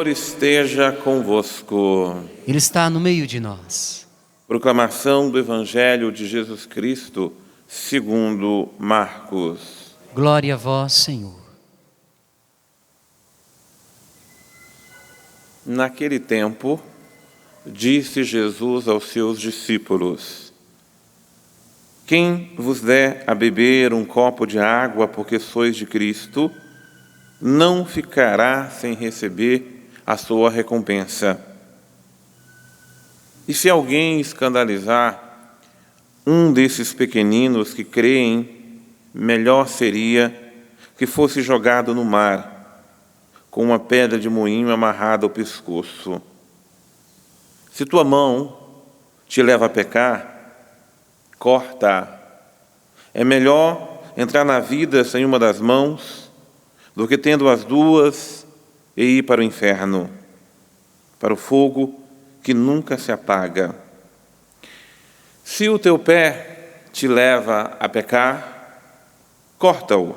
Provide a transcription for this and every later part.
Senhor esteja convosco. Ele está no meio de nós. Proclamação do Evangelho de Jesus Cristo, segundo Marcos. Glória a vós, Senhor. Naquele tempo, disse Jesus aos seus discípulos: Quem vos der a beber um copo de água porque sois de Cristo, não ficará sem receber a sua recompensa. E se alguém escandalizar um desses pequeninos que creem, melhor seria que fosse jogado no mar, com uma pedra de moinho amarrada ao pescoço. Se tua mão te leva a pecar, corta-a. É melhor entrar na vida sem uma das mãos do que tendo as duas e ir para o inferno, para o fogo que nunca se apaga. Se o teu pé te leva a pecar, corta-o.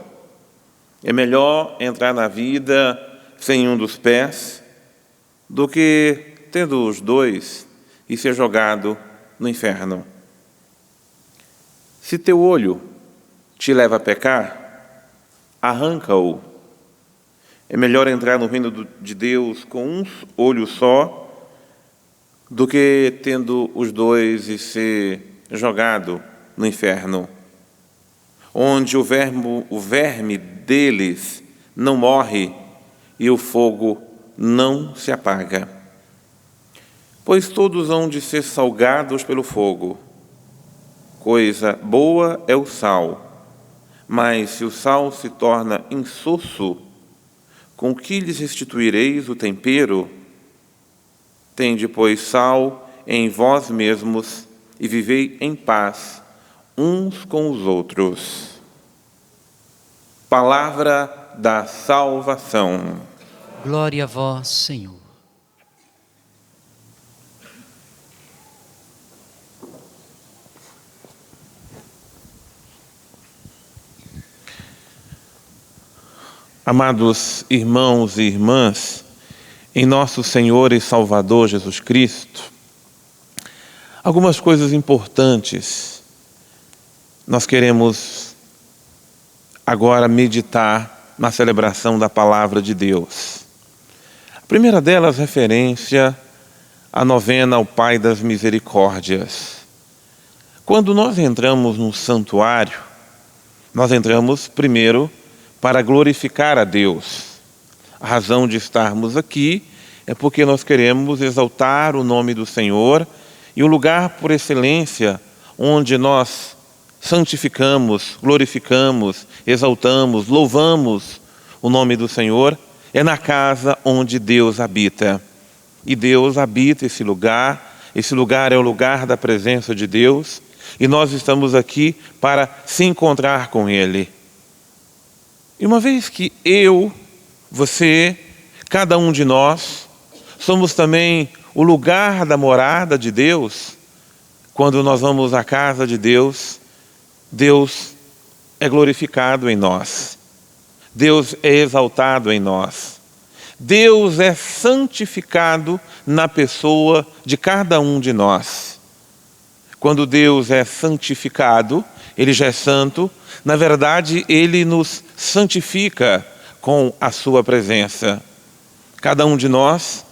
É melhor entrar na vida sem um dos pés do que, tendo os dois, e ser jogado no inferno. Se teu olho te leva a pecar, arranca-o. É melhor entrar no reino de Deus com um olho só do que tendo os dois e ser jogado no inferno, onde o verme deles não morre e o fogo não se apaga. Pois todos hão de ser salgados pelo fogo. Coisa boa é o sal, mas se o sal se torna insosso, com que lhes restituireis o tempero? Tende, pois, sal em vós mesmos e vivei em paz uns com os outros. Palavra da salvação. Glória a vós, Senhor. Amados irmãos e irmãs, em nosso Senhor e Salvador Jesus Cristo, algumas coisas importantes nós queremos agora meditar na celebração da Palavra de Deus. A primeira delas, referência à novena ao Pai das Misericórdias. Quando nós entramos no santuário, nós entramos primeiro para glorificar a Deus. A razão de estarmos aqui é porque nós queremos exaltar o nome do Senhor, e o lugar por excelência onde nós santificamos, glorificamos, exaltamos, louvamos o nome do Senhor é na casa onde Deus habita. E Deus habita esse lugar é o lugar da presença de Deus, e nós estamos aqui para se encontrar com Ele. E uma vez que eu, você, cada um de nós, somos também o lugar da morada de Deus, quando nós vamos à casa de Deus, Deus é glorificado em nós. Deus é exaltado em nós. Deus é santificado na pessoa de cada um de nós. Quando Deus é santificado, Ele já é santo, na verdade, Ele nos santifica com a sua presença. Cada um de nós,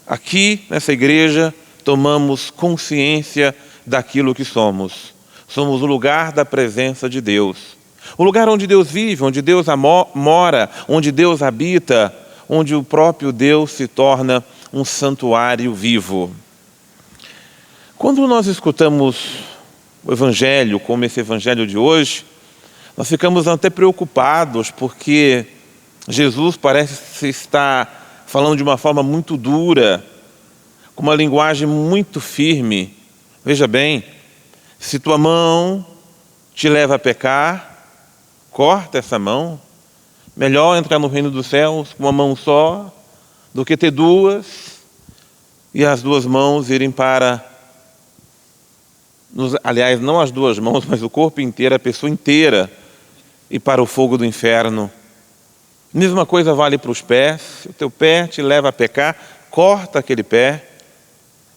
aqui nessa igreja, tomamos consciência daquilo que somos. Somos o lugar da presença de Deus. O lugar onde Deus vive, onde Deus mora, onde Deus habita, onde o próprio Deus se torna um santuário vivo. Quando nós escutamos o Evangelho, como esse Evangelho de hoje, nós ficamos até preocupados, porque Jesus parece estar falando de uma forma muito dura, com uma linguagem muito firme. Veja bem, se tua mão te leva a pecar, corta essa mão. Melhor entrar no reino dos céus com uma mão só, do que ter duas, e as duas mãos irem para... aliás, não as duas mãos, mas o corpo inteiro, a pessoa inteira, e para o fogo do inferno. Mesma coisa vale para os pés. Se o teu pé te leva a pecar, corta aquele pé.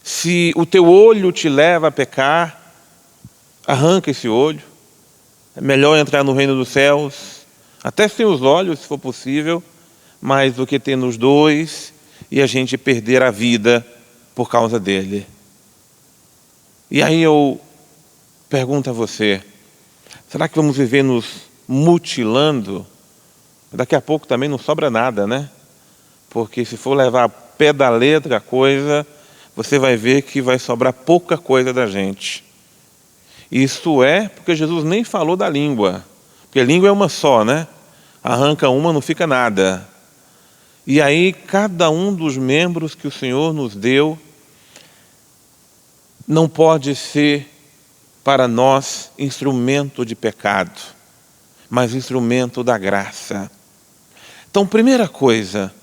Se o teu olho te leva a pecar, arranca esse olho. É melhor entrar no reino dos céus, até sem os olhos, se for possível, mais do que ter nos dois e a gente perder a vida por causa dele. E aí eu pergunto a você, será que vamos viver nos mutilando? Daqui a pouco também não sobra nada, né? Porque se for levar a pé da letra a coisa, você vai ver que vai sobrar pouca coisa da gente. Isso é porque Jesus nem falou da língua. Porque a língua é uma só, né? Arranca uma, não fica nada. E aí, cada um dos membros que o Senhor nos deu não pode ser para nós instrumento de pecado, mas instrumento da graça. Então, primeira coisa,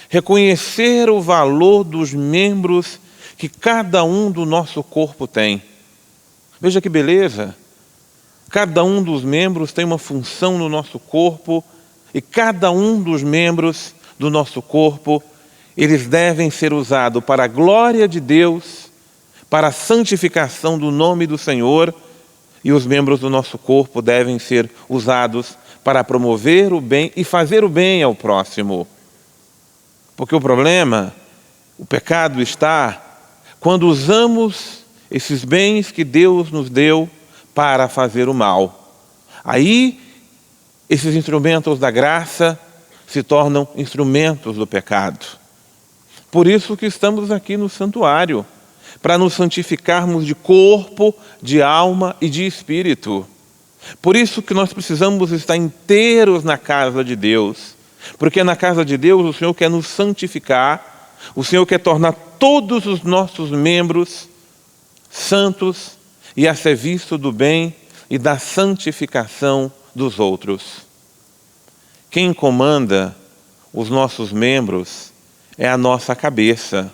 reconhecer o valor dos membros que cada um do nosso corpo tem. Veja que beleza! Cada um dos membros tem uma função no nosso corpo e cada um dos membros do nosso corpo, eles devem ser usados para a glória de Deus, para a santificação do nome do Senhor, e os membros do nosso corpo devem ser usados para promover o bem e fazer o bem ao próximo. Porque o problema, o pecado está quando usamos esses bens que Deus nos deu para fazer o mal. Aí, esses instrumentos da graça se tornam instrumentos do pecado. Por isso que estamos aqui no santuário, para nos santificarmos de corpo, de alma e de espírito. Por isso que nós precisamos estar inteiros na casa de Deus, porque na casa de Deus o Senhor quer nos santificar, o Senhor quer tornar todos os nossos membros santos e a serviço do bem e da santificação dos outros. Quem comanda os nossos membros é a nossa cabeça,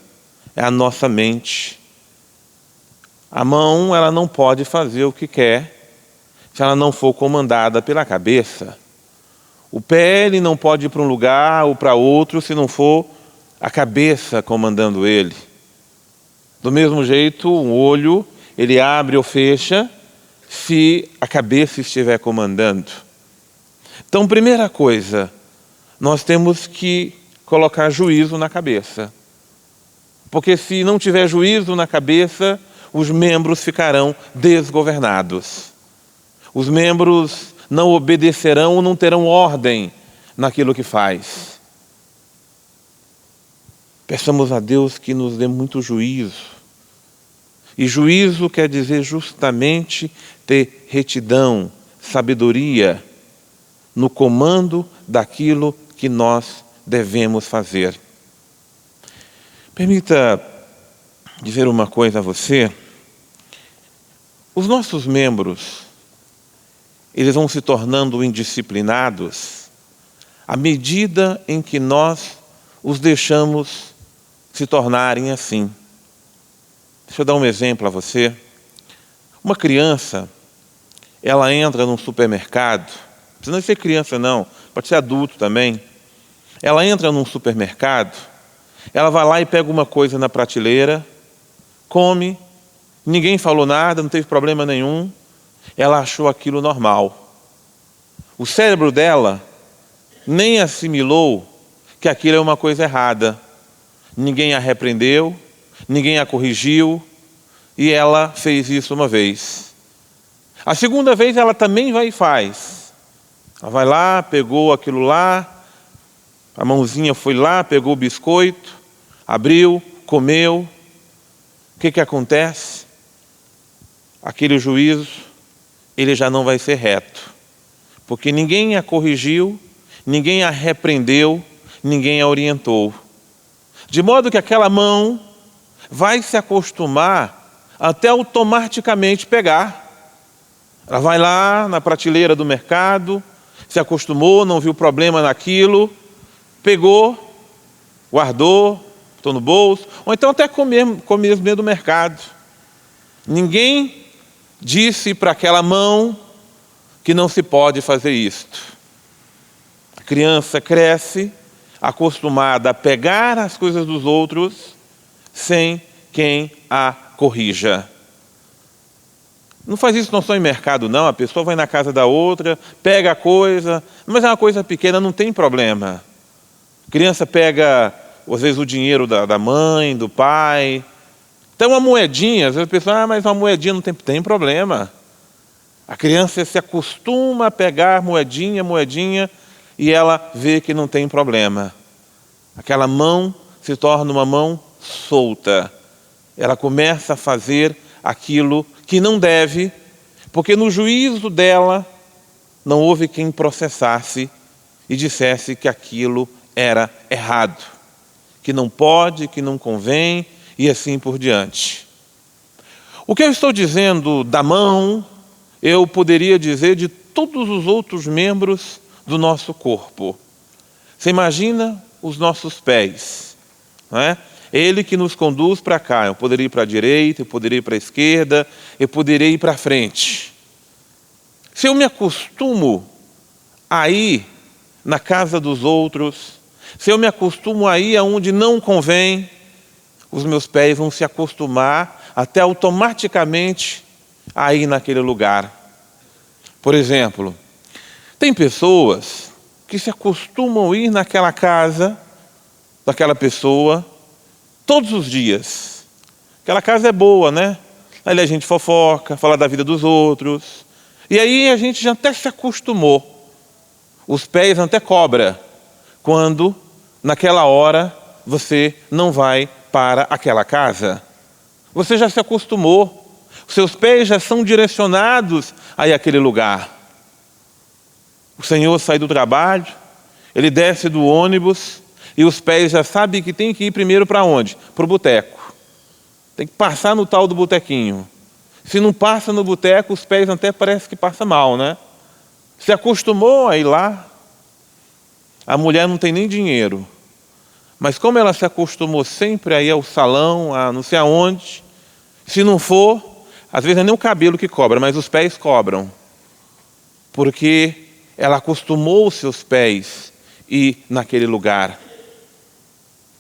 é a nossa mente. A mão, ela não pode fazer o que quer se ela não for comandada pela cabeça. O pé, ele não pode ir para um lugar ou para outro se não for a cabeça comandando ele. Do mesmo jeito, um olho, ele abre ou fecha se a cabeça estiver comandando. Então, primeira coisa, nós temos que colocar juízo na cabeça. Porque se não tiver juízo na cabeça, os membros ficarão desgovernados. Os membros não obedecerão ou não terão ordem naquilo que faz. Peçamos a Deus que nos dê muito juízo. E juízo quer dizer justamente ter retidão, sabedoria no comando daquilo que nós devemos fazer. Permita dizer uma coisa a você. Os nossos membros, eles vão se tornando indisciplinados à medida em que nós os deixamos se tornarem assim. Deixa eu dar um exemplo a você. Uma criança, ela entra num supermercado, não precisa ser criança não, pode ser adulto também. Ela entra num supermercado, ela vai lá e pega uma coisa na prateleira, come, ninguém falou nada, não teve problema nenhum, ela achou aquilo normal. O cérebro dela nem assimilou que aquilo é uma coisa errada. Ninguém a repreendeu, ninguém a corrigiu, e ela fez isso uma vez. A segunda vez ela também vai e faz. Ela vai lá, pegou aquilo lá, a mãozinha foi lá, pegou o biscoito, abriu, comeu. O que acontece? Aquele juízo, ele já não vai ser reto. Porque ninguém a corrigiu, ninguém a repreendeu, ninguém a orientou. De modo que aquela mão vai se acostumar até automaticamente pegar. Ela vai lá na prateleira do mercado, se acostumou, não viu problema naquilo, pegou, guardou, botou no bolso, ou então até comeu mesmo dentro do mercado. Ninguém disse para aquela mão que não se pode fazer isto. A criança cresce acostumada a pegar as coisas dos outros sem quem a corrija. Não faz isso não só em mercado, não. A pessoa vai na casa da outra, pega a coisa, mas é uma coisa pequena, não tem problema. A criança pega, às vezes, o dinheiro da mãe, do pai. Até uma moedinha, às vezes a pessoa, mas uma moedinha não tem problema. A criança se acostuma a pegar moedinha, e ela vê que não tem problema. Aquela mão se torna uma mão solta. Ela começa a fazer aquilo que não deve, porque no juízo dela não houve quem processasse e dissesse que aquilo era errado, que não pode, que não convém e assim por diante. O que eu estou dizendo da mão, eu poderia dizer de todos os outros membros do nosso corpo. Você imagina os nossos pés, não é? Ele que nos conduz para cá. Eu poderia ir para a direita, eu poderia ir para a esquerda, eu poderia ir para a frente. Se eu me acostumo a ir na casa dos outros, se eu me acostumo a ir aonde não convém, os meus pés vão se acostumar até automaticamente a ir naquele lugar. Por exemplo, tem pessoas que se acostumam a ir naquela casa daquela pessoa todos os dias. Aquela casa é boa, né? Ali a gente fofoca, fala da vida dos outros. E aí a gente já até se acostumou. Os pés até cobra quando, naquela hora, você não vai para aquela casa. Você já se acostumou. Os seus pés já são direcionados a aquele lugar. O Senhor sai do trabalho, ele desce do ônibus e os pés já sabem que tem que ir primeiro para onde? Para o boteco. Tem que passar no tal do botequinho. Se não passa no boteco, os pés até parece que passa mal, né? Se acostumou a ir lá. A mulher não tem nem dinheiro. Mas como ela se acostumou sempre a ir ao salão, a não sei aonde, se não for, às vezes não é nem o cabelo que cobra, mas os pés cobram. Porque ela acostumou os seus pés a ir naquele lugar.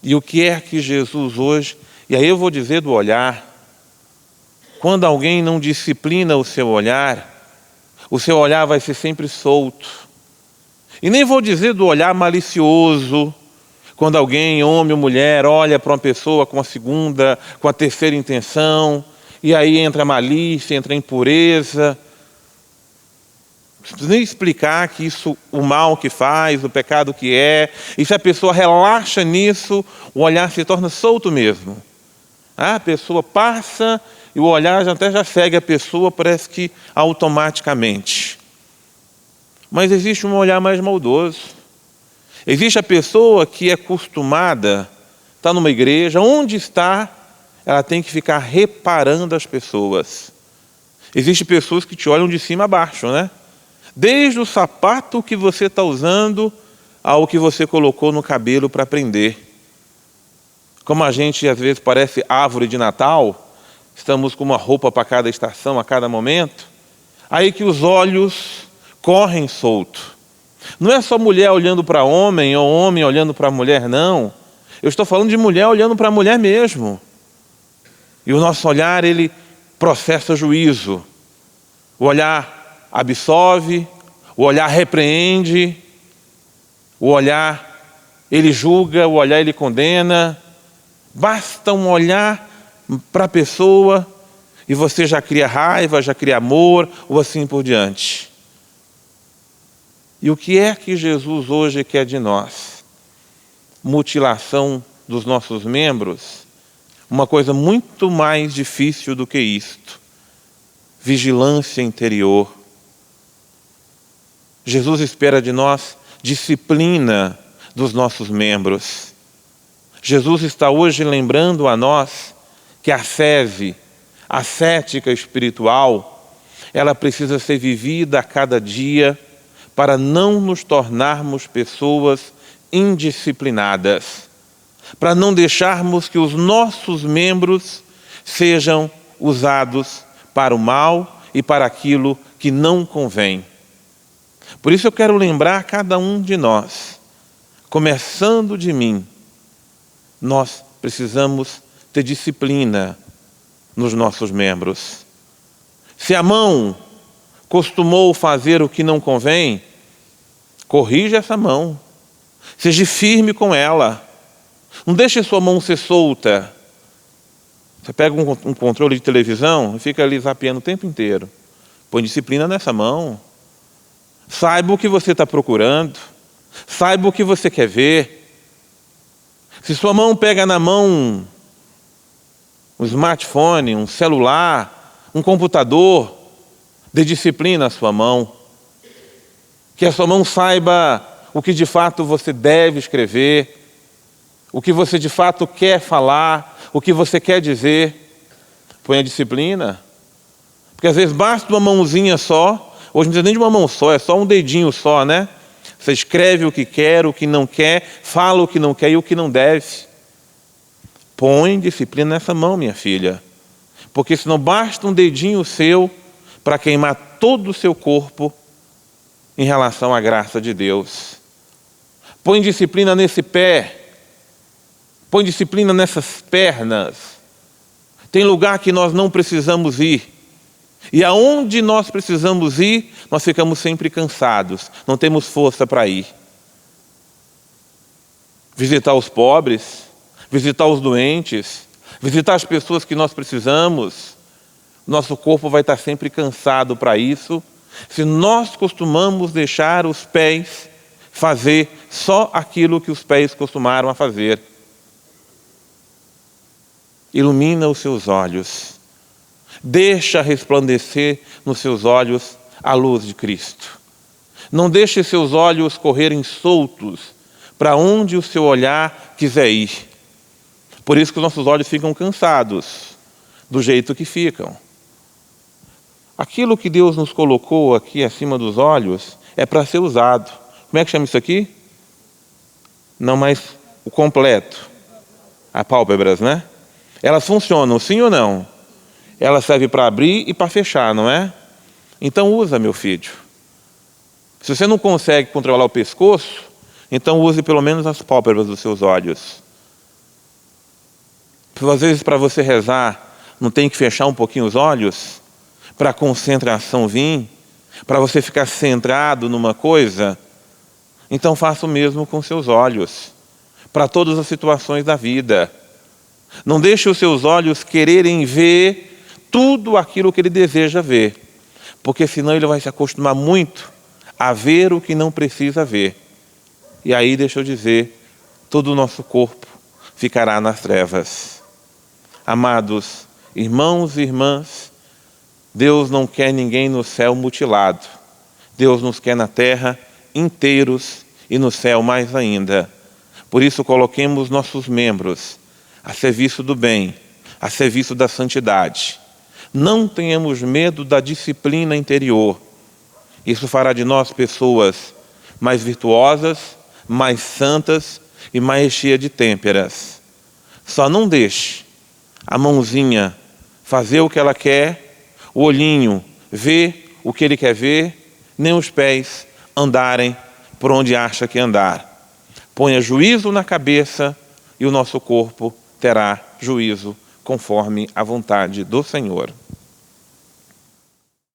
E o que é que Jesus hoje, e aí eu vou dizer do olhar, quando alguém não disciplina o seu olhar vai ser sempre solto. E nem vou dizer do olhar malicioso, quando alguém, homem ou mulher, olha para uma pessoa com a segunda, com a terceira intenção, e aí entra a malícia, entra a impureza. Não preciso nem explicar que isso, o mal que faz, o pecado que é, e se a pessoa relaxa nisso, o olhar se torna solto mesmo. A pessoa passa e o olhar até já segue a pessoa, parece que automaticamente. Mas existe um olhar mais maldoso. Existe a pessoa que é acostumada, está numa igreja, onde está, ela tem que ficar reparando as pessoas. Existem pessoas que te olham de cima a baixo, né? Desde o sapato que você está usando ao que você colocou no cabelo para prender. Como a gente às vezes parece árvore de Natal, estamos com uma roupa para cada estação, a cada momento, aí que os olhos correm solto. Não é só mulher olhando para homem ou homem olhando para mulher, não. Eu estou falando de mulher olhando para mulher mesmo. E o nosso olhar, ele processa juízo. O olhar absolve, o olhar repreende, o olhar ele julga, o olhar ele condena. Basta um olhar para a pessoa e você já cria raiva, já cria amor, ou assim por diante. E o que é que Jesus hoje quer de nós? Mutilação dos nossos membros? Uma coisa muito mais difícil do que isto. Vigilância interior. Jesus espera de nós disciplina dos nossos membros. Jesus está hoje lembrando a nós que a ascese, a ascética espiritual, ela precisa ser vivida a cada dia para não nos tornarmos pessoas indisciplinadas, para não deixarmos que os nossos membros sejam usados para o mal e para aquilo que não convém. Por isso eu quero lembrar cada um de nós, começando de mim, nós precisamos ter disciplina nos nossos membros. Se a mão costumou fazer o que não convém, corrija essa mão. Seja firme com ela. Não deixe sua mão ser solta. Você pega um controle de televisão e fica ali zapeando o tempo inteiro. Põe disciplina nessa mão. Saiba o que você está procurando. Saiba o que você quer ver. Se sua mão pega na mão um smartphone, um celular, um computador, dê disciplina à sua mão. Que a sua mão saiba o que de fato você deve escrever, o que você de fato quer falar, o que você quer dizer. Põe a disciplina. Porque às vezes basta uma mãozinha só. Hoje não precisa nem de uma mão só, é só um dedinho só, né? Você escreve o que quer, o que não quer, fala o que não quer e o que não deve. Põe disciplina nessa mão, minha filha. Porque senão basta um dedinho seu para queimar todo o seu corpo em relação à graça de Deus. Põe disciplina nesse pé. Põe disciplina nessas pernas. Tem lugar que nós não precisamos ir. E aonde nós precisamos ir, nós ficamos sempre cansados. Não temos força para ir. Visitar os pobres, visitar os doentes, visitar as pessoas que nós precisamos. Nosso corpo vai estar sempre cansado para isso. Se nós costumamos deixar os pés fazer só aquilo que os pés costumaram a fazer. Ilumina os seus olhos. Deixa resplandecer nos seus olhos a luz de Cristo. Não deixe seus olhos correrem soltos para onde o seu olhar quiser ir. Por isso que os nossos olhos ficam cansados do jeito que ficam. Aquilo que Deus nos colocou aqui acima dos olhos é para ser usado. Como é que chama isso aqui? Não, mas o completo. As pálpebras, né? Elas funcionam, sim ou não? Elas servem para abrir e para fechar, não é? Então usa, meu filho. Se você não consegue controlar o pescoço, então use pelo menos as pálpebras dos seus olhos. Às vezes para você rezar, não tem que fechar um pouquinho os olhos? Para a concentração vir? Para você ficar centrado numa coisa? Então faça o mesmo com seus olhos. Para todas as situações da vida. Não deixe os seus olhos quererem ver tudo aquilo que ele deseja ver. Porque senão ele vai se acostumar muito a ver o que não precisa ver. E aí, deixa eu dizer, todo o nosso corpo ficará nas trevas. Amados irmãos e irmãs, Deus não quer ninguém no céu mutilado. Deus nos quer na terra inteiros e no céu mais ainda. Por isso coloquemos nossos membros a serviço do bem, a serviço da santidade. Não tenhamos medo da disciplina interior. Isso fará de nós pessoas mais virtuosas, mais santas e mais cheias de têmperas. Só não deixe a mãozinha fazer o que ela quer, o olhinho ver o que ele quer ver, nem os pés andarem por onde acha que andar. Ponha juízo na cabeça e o nosso corpo terá juízo conforme a vontade do Senhor.